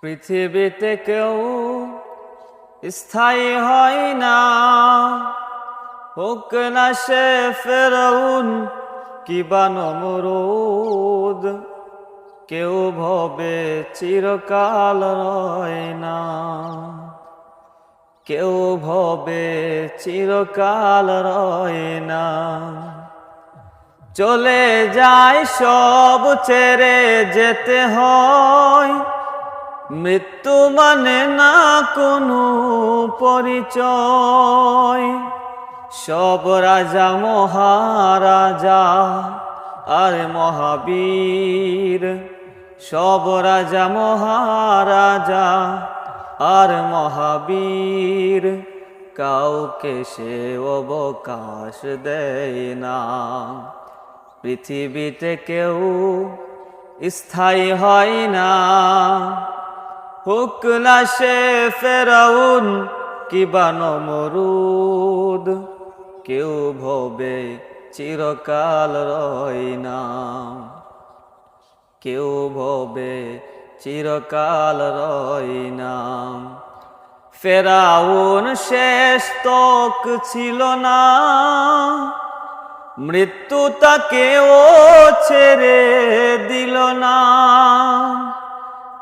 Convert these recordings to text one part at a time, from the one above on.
পৃথিবীতে কেউ স্থায়ী হয় না, হোক না সে ফেরাউন কিবা নমরুদ। কেউ ভবে চিরকাল রয় না, কেউ ভবে চিরকাল রয় না। চলে যায় সব ছেড়ে যেতে হয়, মৃত্যু মানে না কোনো পরিচয়। সব রাজা মহারাজা আর মহাবীর, সব রাজা মহারাজা আর মহাবীর, কাউকে সে অবকাশ দেয় না। পৃথিবীতে কেউ স্থায়ী হয় না, হোক না সে ফেরাউন কিবা নমরুদ। কেউ ভবে চিরকাল রয় না, কেউ ভবে চিরকাল রয় না। ফেরাউন শেষ তক ছিল না, মৃত্যু তাকেও ছেড়ে দিল না।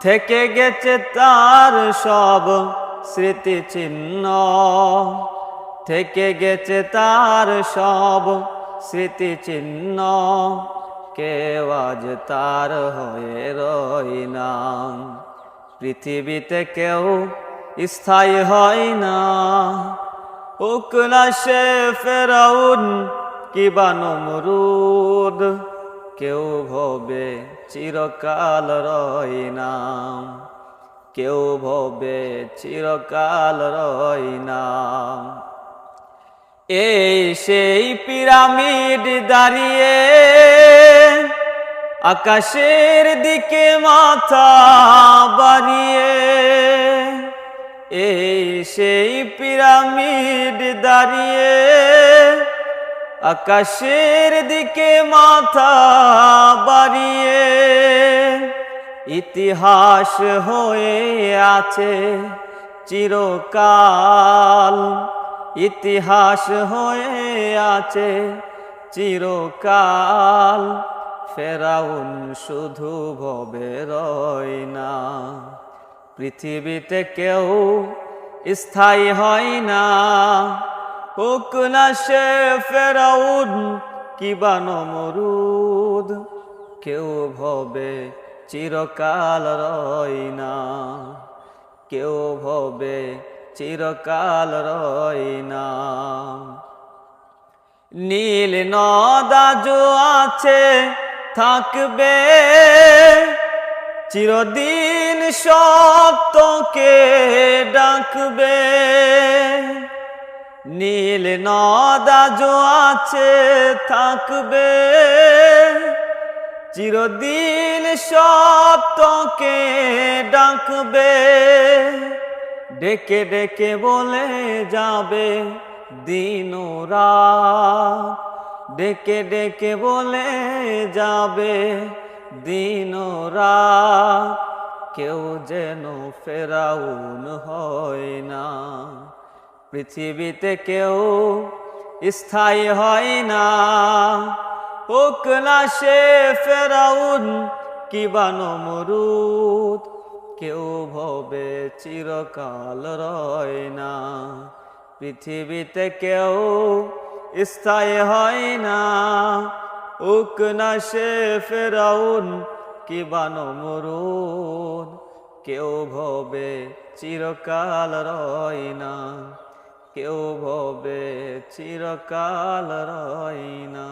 থেকে গেছে তার সব স্মৃতিচিহ্ন, থেকে গেছে তার সব স্মৃতিচিহ্ন। কেউ আজ তার হয়ে রয় না, পৃথিবীতে কেউ স্থায়ী হয় না। হোক না সে ফেরাউন কিবা নমরুদ, কেউ ভবে চিরকাল রয় না, কেউ ভবে চিরকাল রয় না। এই সেই পিরামিড দাঁড়িয়ে আকাশের দিকে মাথা বাড়িয়ে, এই সেই পিরামিড দাঁড়িয়ে আকাশের দিকে মাথা বাড়িয়ে। ইতিহাস হয়ে আছে চিরকাল, ইতিহাস হয়ে আছে চিরকাল। ফেরাউন শুধু ভবে রয় না, পৃথিবীতে কেউ স্থায়ী হয় না। হোক না সে ফেরাউন কিবা নমরুদ, কেউ ভবে চিরকাল রয় না, কেউ ভবে চিরকাল রয় না। নীল নদ আজও আছে থাকবে, চিরদিন সত্যকে ডাকবে। নীল নদ আজও আছে থাকবে, চিরদিন সত্যকে ডাকবে। ডেকে ডেকে বলে যাবে দিন রাত, ডেকে ডেকে বলে যাবে দিন রাত। কেউ যেন ফেরাউন হয় না, পৃথিবীতে কেউ স্থায়ী হয় না। হোক না সে ফেরাউন কিবা নমরুদ, কেউ ভবে চিরকাল রয় না, পৃথিবীতে কেউ স্থায়ী হয় না। হোক না সে ফেরাউন কিবা নমরুদ, কেউ ভবে চিরকাল রয় না, কেউ ভবে চিরকাল রয় না।